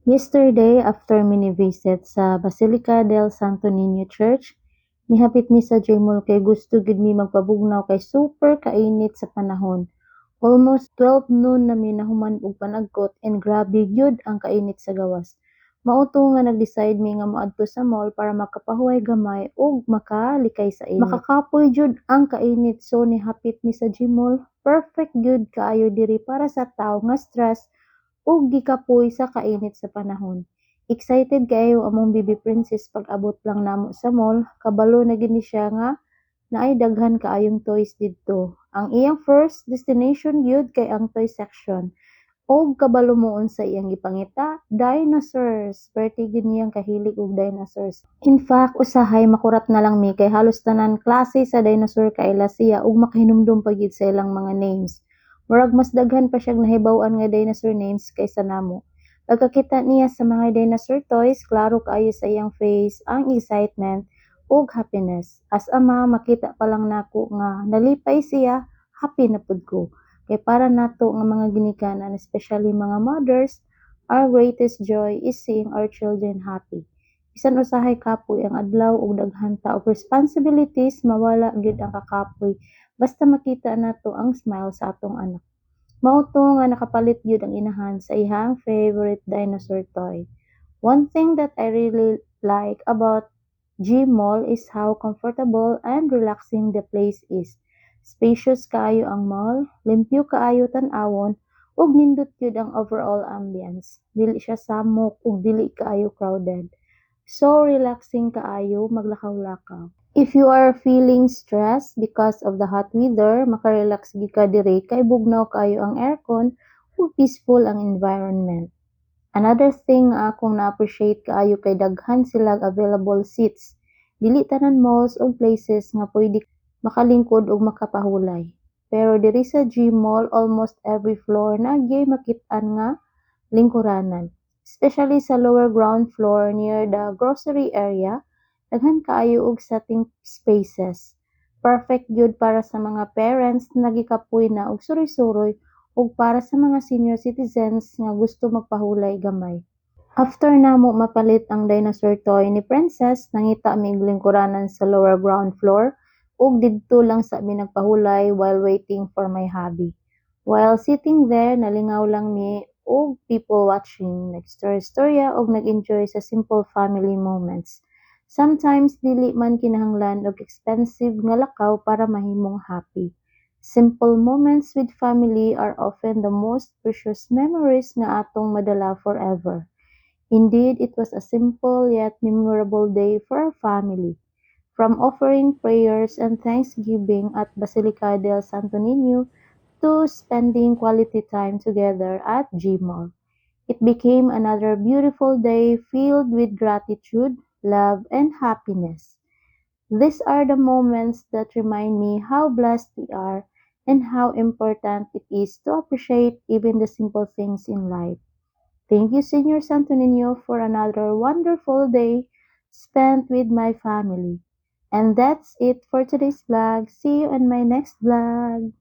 Yesterday, after mini visit sa Basilica del Santo Niño Church, mihapit mi sa Jmol kay gusto gid mi magpabugnaw kay super kainit sa panahon. Almost 12 noon na mi nahuman og panagkot and grabe gyud ang kainit sa gawas. Mauto nga nag-decide mi nga moadto sa mall para makapahuway gamay ug makalikay sa init. Makakapoy jud ang kainit so nihapit mi sa Jmol. Perfect gyud kaayo diri para sa tawo nga stress ug gikapoy sa kainit sa panahon. Excited kayo among baby princess pag abot lang namo sa mall, kabalo na gini siya nga naay daghan kaayong toys didto. Ang iyang first destination gyud kay ang toy section. Og kabalo moon sa iyang gipangita, dinosaurs. Perti gyud niyang kahilig og dinosaurs. In fact, usahay makurat na lang mi kay halos tanan klase sa dinosaur kaila siya ug makahinumdum pa gyud sa ilang mga names. Murag mas daghan pa siyang nahibaw-an nga dinosaur names kaysa namo. Pagkakita niya sa mga dinosaur toys, klaro kaayo sa iyang face ang excitement ug happiness. As ama, makita pa lang nako nga nalipay siya, happy na pud ko. Kay para nato nga mga ginikanan, especially mga mothers, our greatest joy is seeing our children happy. Bisan usahay kapoy ang adlaw ug daghan ta og responsibilities, mawala gyud ang kakapoy basta makita nato ang smile sa atong anak. Mao to nga nakapalit gyud ang inahan sa ihang favorite dinosaur toy. One thing that I really like about G Mall is how comfortable and relaxing the place is. Spacious kaayo ang mall, limpyo kaayo tan-awon, ug nindot gyud ang overall ambience. Dili siya samok ug dili kaayo crowded. So relaxing kaayo maglakaw-lakaw. If you are feeling stressed because of the hot weather, makarelax gyud ka diri kay bugnaw kaayo ang aircon ug peaceful ang environment. Another thing nga akong na-appreciate kaayo kay daghan silang available seats. Dili tanan malls o places nga pwede makalingkod ug makapahulay. Pero diri sa G Mall, almost every floor nagyay makit-an nga lingkuranan. Especially sa lower ground floor near the grocery area, daghan kaayo og sitting spaces. Perfect gyud para sa mga parents na gikapoy na og suroy-suroy ug para sa mga senior citizens nga gusto magpahulay gamay. After namo mapalit ang dinosaur toy ni Princess, nangita mi lingkuranan sa lower ground floor ug didto lang sa mi nagpahulay while waiting for my hubby. While sitting there, nalingaw lang mi og people watching, nagstorya-storya ug nag-enjoy sa simple family moments. Sometimes dili man kinahanglan og expensive nga lakaw para mahimong happy. Simple moments with family are often the most precious memories nga atong madala forever. Indeed, it was a simple yet memorable day for our family. From offering prayers and thanksgiving at Basilica del Santo Niño to spending quality time together at G Mall. It became another beautiful day filled with gratitude, love, and happiness. These are the moments that remind me how blessed we are and how important it is to appreciate even the simple things in life. Thank you, Señor Santo Niño, for another wonderful day spent with my family. And that's it for today's vlog. See you in my next vlog.